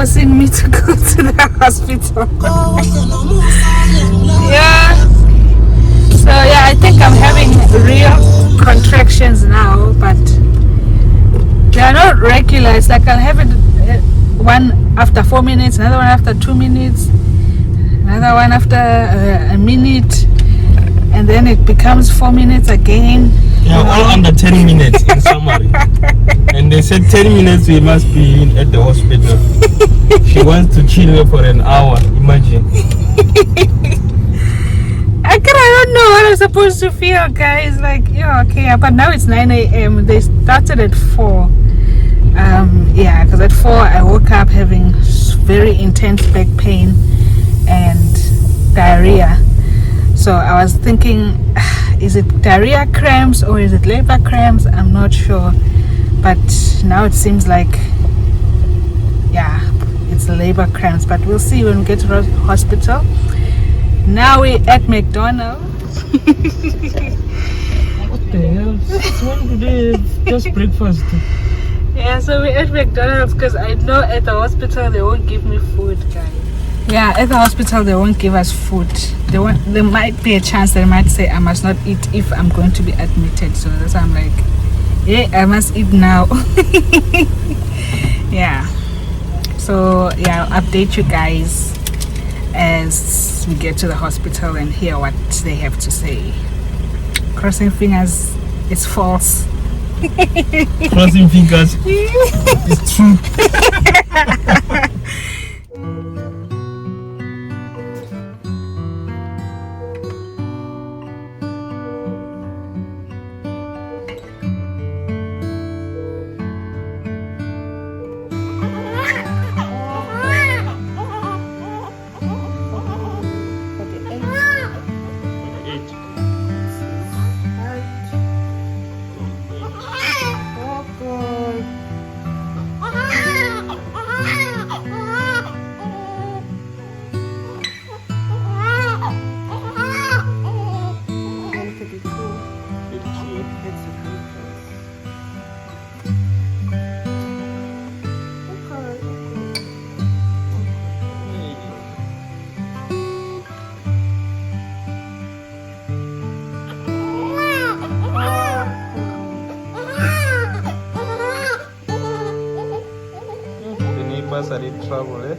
forcing me to go to the hospital. Yeah. So yeah, I think I'm having real contractions now, but they are not regular. It's like I'll have it one after 4 minutes, another one after 2 minutes, another one after a minute, and then it becomes 4 minutes again. Yeah, all under 10 minutes in summary. And they said 10 minutes we must be at the hospital. She wants to chill for an hour, imagine. I don't know what I'm supposed to feel, guys. Like, yeah, okay, but now it's 9 a.m. They started at 4. Yeah, because at 4 I woke up having very intense back pain and diarrhea. So I was thinking, is it diarrhea cramps or is it labor cramps? I'm not sure. But now it seems like, yeah, it's labor cramps. But we'll see when we get to the hospital. Now we're at McDonald's. What the hell? When today just breakfast? Yeah, so we're at McDonald's because I know at the hospital they won't give me food, guys. Yeah, at the hospital they won't give us food. There might be a chance they might say I must not eat if I'm going to be admitted. So that's why I'm like, yeah, I must eat now. Yeah. So yeah, I'll update you guys as we get to the hospital and hear what they have to say. Crossing fingers, it's false. Crossing fingers, it's true. Are in trouble, eh?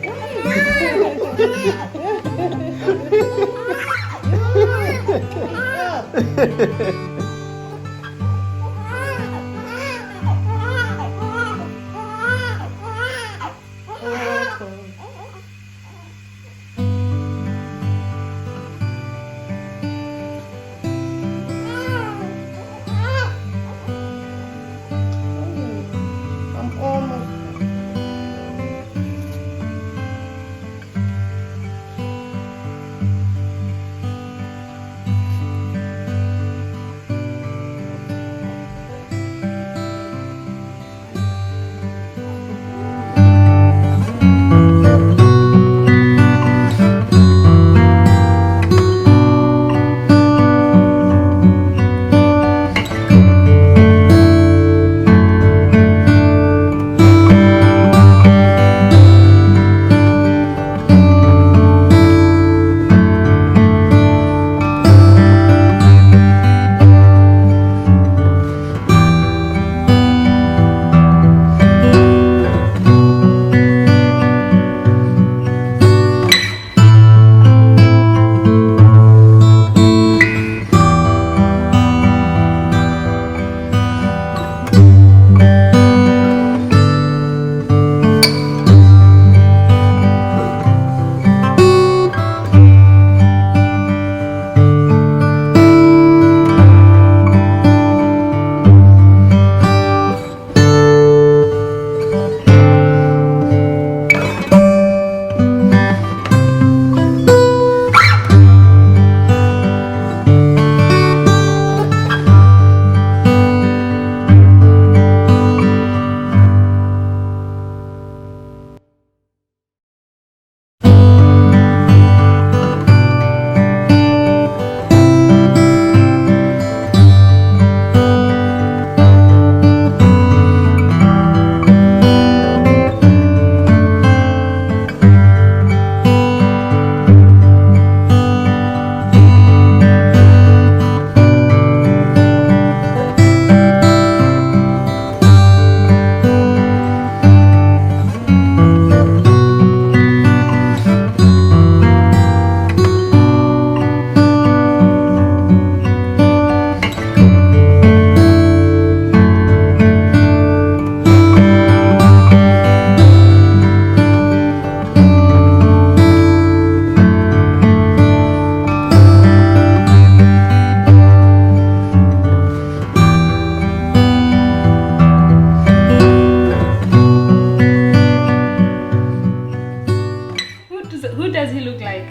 like?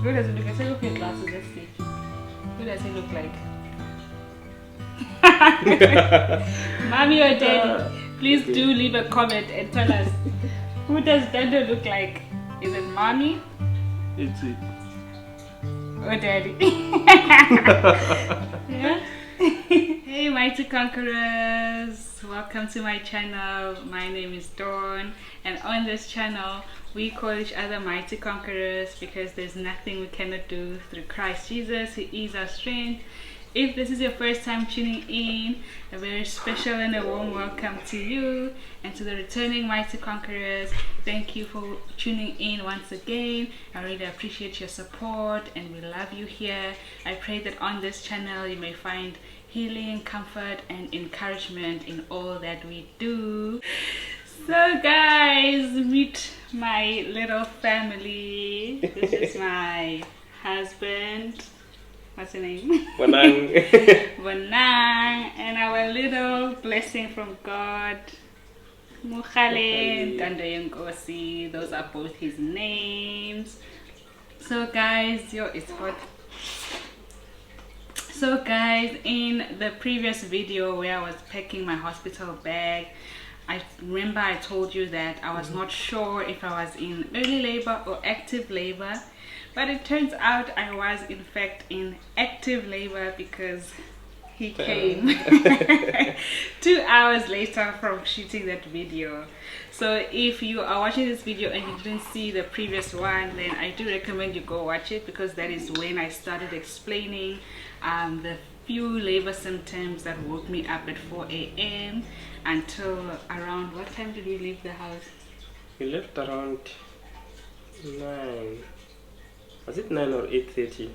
Who does it look like? Say, look at your glasses, let's see. Who does he look like? Mommy or daddy? Please do leave a comment and tell us, who does Ntando look like? Is it mommy? It's it. Or daddy? Yeah? Hey Mighty Conquerors, welcome to my channel. My name is Dawn, and on this channel we call each other Mighty Conquerors because there's nothing we cannot do through Christ Jesus who is our strength. If this is your first time tuning in, a very special and a warm welcome to you, and to the returning Mighty Conquerors. Thank you for tuning in once again. I really appreciate your support and we love you here. I pray that on this channel you may find healing, comfort and encouragement in all that we do. So guys, meet my little family. This is my husband. What's her name? Bonang. Bonang. And our little blessing from God, Ntandoyenkosi. Those are both his names. So guys, it's hot. So guys, in the previous video where I was packing my hospital bag, I remember I told you that I was not sure if I was in early labor or active labor, but it turns out I was in fact in active labor because he came 2 hours later from shooting that video. So if you are watching this video and you didn't see the previous one, then I do recommend you go watch it, because that is when I started explaining the few labor symptoms that woke me up at 4 a.m. until around, what time did we leave the house? We left around 9. Was it 9 or 8:30?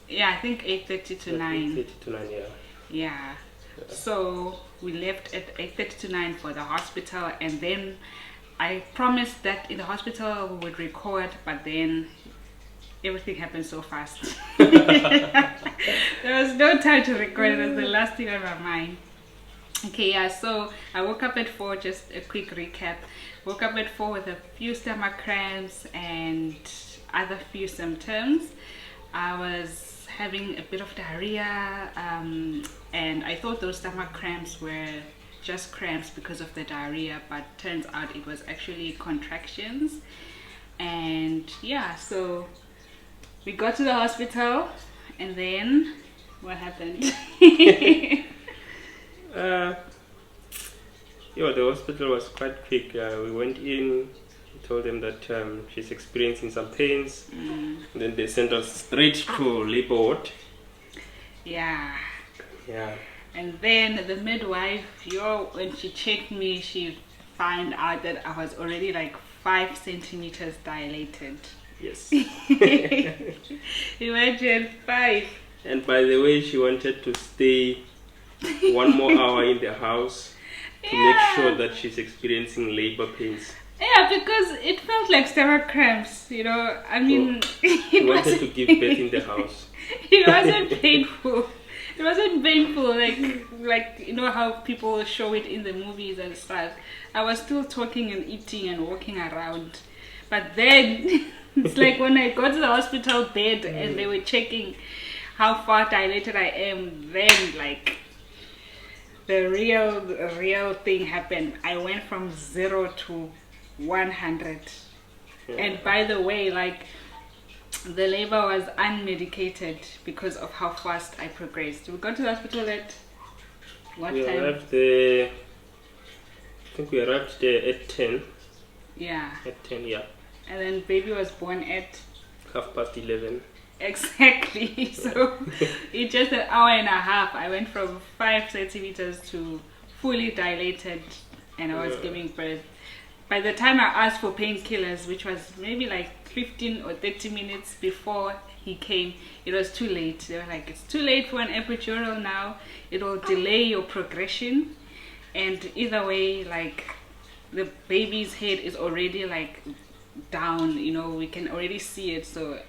Yeah, I think 8:30 to 9. 8:30 to 9, yeah. Yeah. So we left at 8:30 to 9 for the hospital, and then I promised that in the hospital we would record, but then everything happened so fast. There was no time to record. It was the last thing on my mind. Okay, yeah, so I woke up at 4, just a quick recap. Woke up at 4 with a few stomach cramps and other few symptoms. I was having a bit of diarrhea, and I thought those stomach cramps were just cramps because of the diarrhea, but turns out it was actually contractions. And yeah, so we got to the hospital, and then what happened? Yeah, the hospital was quite quick. We went in, we told them that she's experiencing some pains. Then they sent us straight to labor ward. Yeah. Yeah. And then the midwife, when she checked me, she found out that I was already like 5 centimeters dilated. Yes. Imagine 5. And by the way, she wanted to stay 1 more hour in the house to make sure that she's experiencing labor pains. Yeah, because it felt like stomach cramps, you know. I mean, she wanted to give birth in the house. It wasn't painful. It wasn't painful like you know how people show it in the movies and stuff. I was still talking and eating and walking around. But then it's like when I got to the hospital bed and they were checking how far dilated I am, then like the real thing happened. I went from 0 to 100. Yeah. And by the way, like, the labor was unmedicated because of how fast I progressed. We got to the hospital at what time? Arrived there, I think we arrived there at 10. Yeah. At 10, yeah. And then baby was born at 11:30. Exactly. So in just an hour and a half, I went from 5 centimeters to fully dilated, and I was giving birth. By the time I asked for painkillers, which was maybe like 15 or 30 minutes before he came, it was too late. They were like, it's too late for an epidural now. It will delay your progression. And either way, like, the baby's head is already like down, you know, we can already see it. So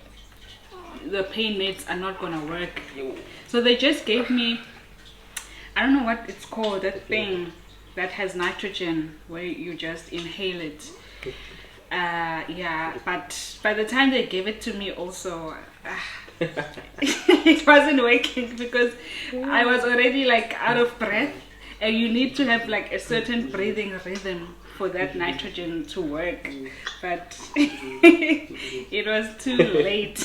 the pain meds are not gonna work. So they just gave me, I don't know what it's called, that thing that has nitrogen where you just inhale it. Yeah, but by the time they gave it to me also, it wasn't working because I was already like out of breath, and you need to have like a certain breathing rhythm for that nitrogen to work, but it was too late.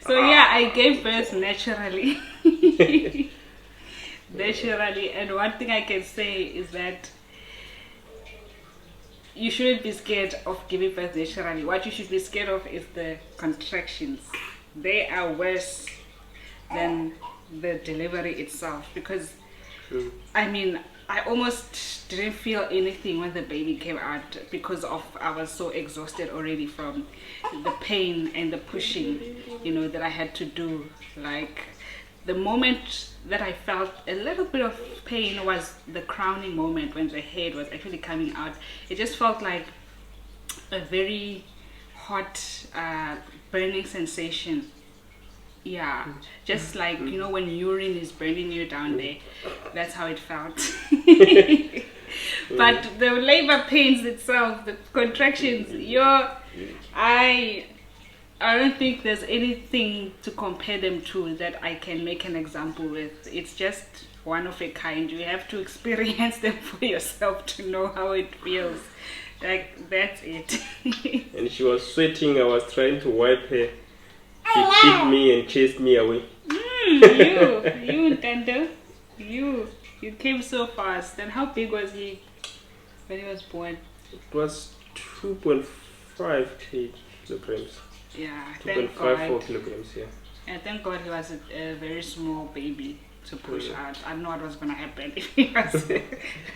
So yeah, I gave birth naturally. Naturally, and one thing I can say is that you shouldn't be scared of giving birth naturally. What you should be scared of is the contractions. They are worse than the delivery itself, because I mean, I almost didn't feel anything when the baby came out because I was so exhausted already from the pain and the pushing, you know, that I had to do. Like, the moment that I felt a little bit of pain was the crowning moment when the head was actually coming out. It just felt like a very hot burning sensation. Yeah, just like, you know, when urine is burning you down there, that's how it felt. But the labor pains itself, the contractions, I don't think there's anything to compare them to that I can make an example with. It's just one of a kind. You have to experience them for yourself to know how it feels. Like, that's it. And she was sweating. I was trying to wipe her. She hit me and chased me away. You Ntando, you came so fast. And how big was he when he was born? It was 2.5 kilograms. Yeah, 2.54 kilograms, yeah. And thank God he was a very small baby to push out. I know what was going to happen if he was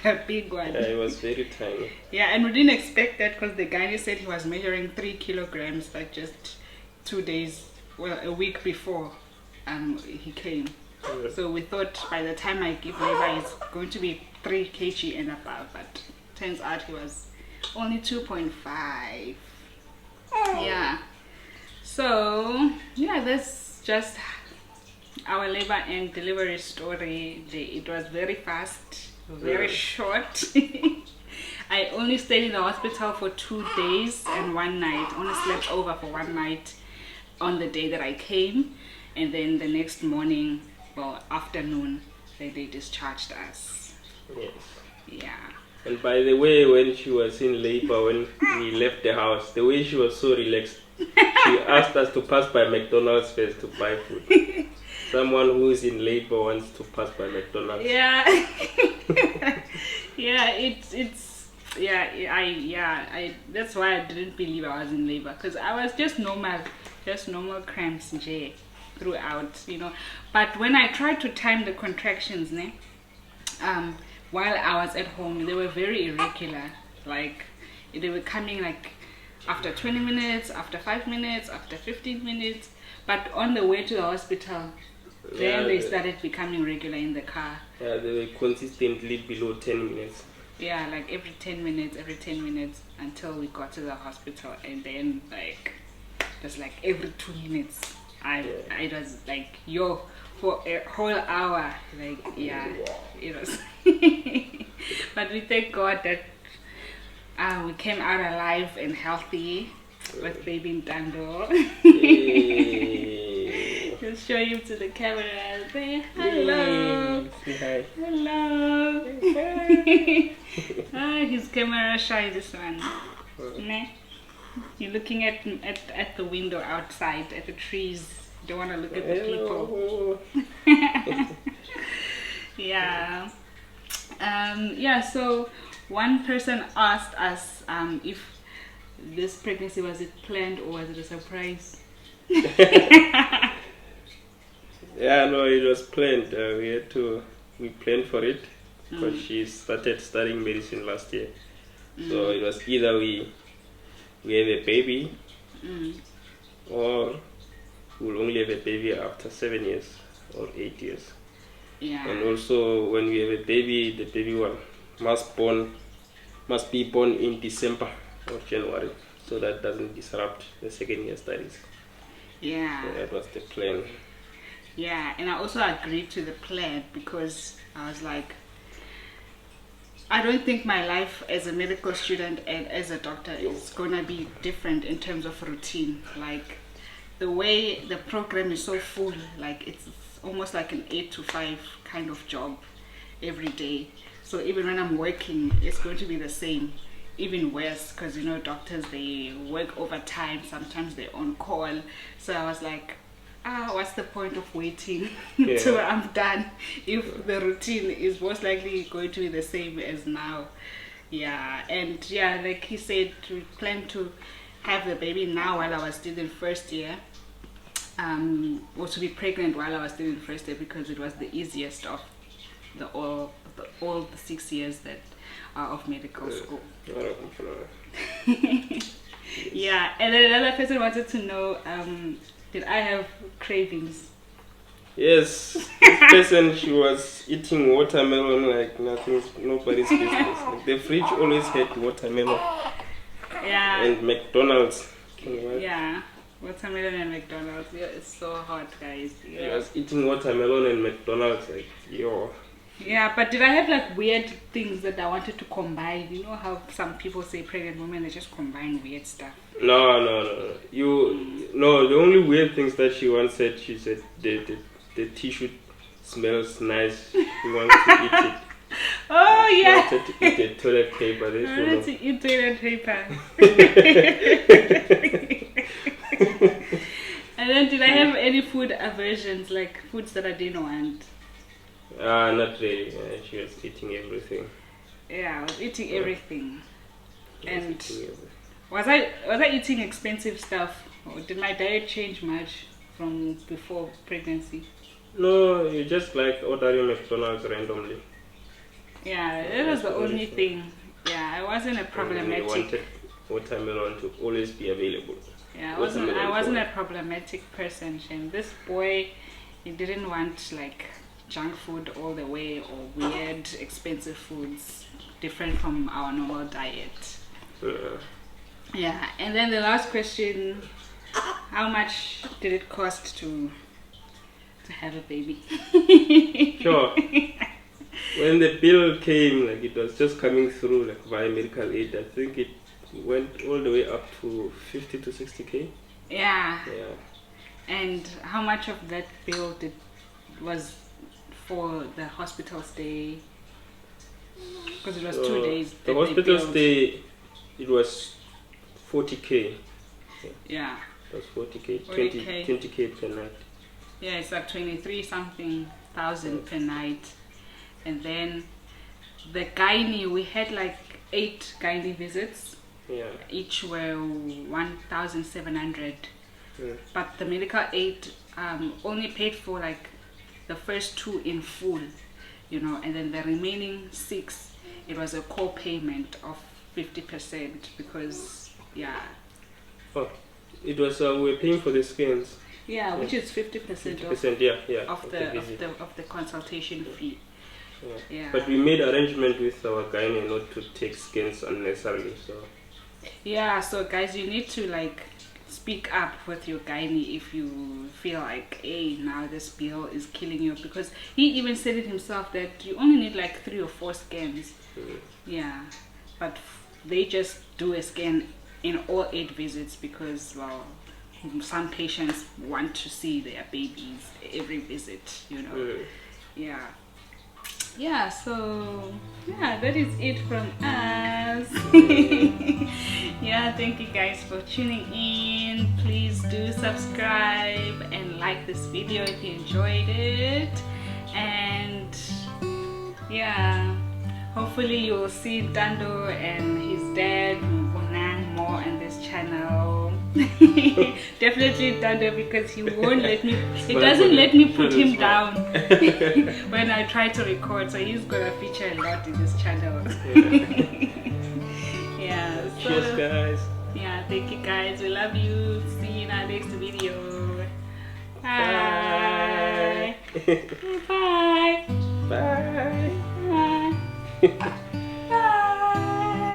a big one. Yeah, he was very tiny. Yeah, and we didn't expect that because the guy said he was measuring 3 kilograms like just 2 days, well, a week before he came. Yeah. So we thought by the time I give labor it's going to be 3 kg and above, but turns out he was only 2.5. Yeah. So yeah, that's just our labor and delivery story. It was very fast, very short. I only stayed in the hospital for 2 days and 1 night. Only slept over for 1 night on the day that I came, and then the next morning, well, afternoon, they discharged us. Yes. Yeah. And by the way, when she was in labor, when we left the house, the way she was so relaxed, she asked us to pass by McDonald's first to buy food. Someone who is in labor wants to pass by McDonald's. Yeah. Yeah, I that's why I didn't believe I was in labor, because I was just normal cramps throughout, you know. But when I tried to time the contractions, while I was at home, they were very irregular. Like, they were coming like after 20 minutes, after 5 minutes, after 15 minutes. But on the way to the hospital, then they started becoming regular in the car. Yeah, they were consistently below 10 minutes. Yeah, like every 10 minutes until we got to the hospital. And then like just like every 2 minutes, I was like, yo, for a whole hour. Like, yeah, it was. But we thank God that we came out alive and healthy with baby Ntando. Just show him to the camera and say hello. Say hi. Hello. His camera shy, this one. You're looking at the window outside, at the trees. You don't want to look at the people. Yeah. Yeah, so one person asked us if this pregnancy, was it planned or was it a surprise? Yeah, no, it was planned. We planned for it because she started studying medicine last year. So it was either we have a baby or we'll only have a baby after 7 years or 8 years. Yeah. And also when we have a baby, the baby one must be born in December or January, so that doesn't disrupt the second year studies. Yeah. So that was the plan. Yeah, and I also agreed to the plan because I was like, I don't think my life as a medical student and as a doctor is gonna be different in terms of routine. Like the way the program is so full, like it's almost like an 8 to 5 kind of job every day. So even when I'm working, it's going to be the same, even worse, because you know doctors, they work overtime, sometimes they're on call. So I was like, what's the point of waiting till I'm done if the routine is most likely going to be the same as now? Yeah, and yeah, like he said, we plan to have the baby now while I was still in first year, or to be pregnant while I was still in first year, because it was the easiest of all the 6 years that are of medical school. Yeah, and then another person wanted to know, did I have cravings? Yes, this person, she was eating watermelon like nobody's business. Like the fridge always had watermelon. Yeah. And McDonald's. Yeah, watermelon and McDonald's. Yeah, it's so hot, guys. Yeah. She was eating watermelon and McDonald's, like, yo. Yeah, but did I have like weird things that I wanted to combine? You know how some people say pregnant women, they just combine weird stuff. No. The only weird things that she once said, she said the tissue smells nice. She wants to eat it. Oh yeah. She wanted to eat the toilet paper. I wanted to eat toilet paper. And then did I have any food aversions, like foods that I didn't want? Not really. She was eating everything. Yeah, I was eating everything. And Eating everything. was I eating expensive stuff? Or did my diet change much from before pregnancy? No, you just like ordering McDonald's randomly. Yeah, that was the only thing. Yeah, I wasn't a problematic. You wanted watermelon to always be available. Yeah, I wasn't a problematic person. And this boy, he didn't want like junk food all the way or weird expensive foods different from our normal diet. Yeah, and then the last question, how much did it cost to have a baby? Sure. When the bill came, like it was just coming through like via medical aid, I think it went all the way up to 50 to 60K. Yeah. Yeah. And how much of that bill was for the hospital stay? Because it was 2 days. The hospital stay, it was 40K. Yeah. It was 40K, 40K. 20K per night. Yeah, it's like 23 something thousand per night. And then the gynae, we had like 8 gynae visits. Yeah. Each were 1,700. Yeah. But the medical aid only paid for like the first 2 in full, you know, and then the remaining 6, it was a co-payment of 50% because, yeah. Oh, it was we were paying for the scans. Yeah, which is 50% 50%, of the consultation fee. Yeah. But we made arrangement with our gynae not to take scans unnecessarily. So. Yeah, so guys, you need to like speak up with your gynae if you feel like, hey, now this bill is killing you, because he even said it himself that you only need like 3 or 4 scans. Yeah, but they just do a scan in all 8 visits because, well, some patients want to see their babies every visit, you know. Yeah, so yeah, that is it from us. Yeah, thank you guys for tuning in. Please do subscribe and like this video if you enjoyed it. And yeah, hopefully you'll see Ntando and his dad more on this channel. Definitely Ntando, because he won't let me, he doesn't let me put him down when I try to record, so he's gonna feature a lot in this channel. Yeah, so, cheers guys. Yeah, thank you guys, we love you. See you in our next video. Bye. Bye. Bye. Bye.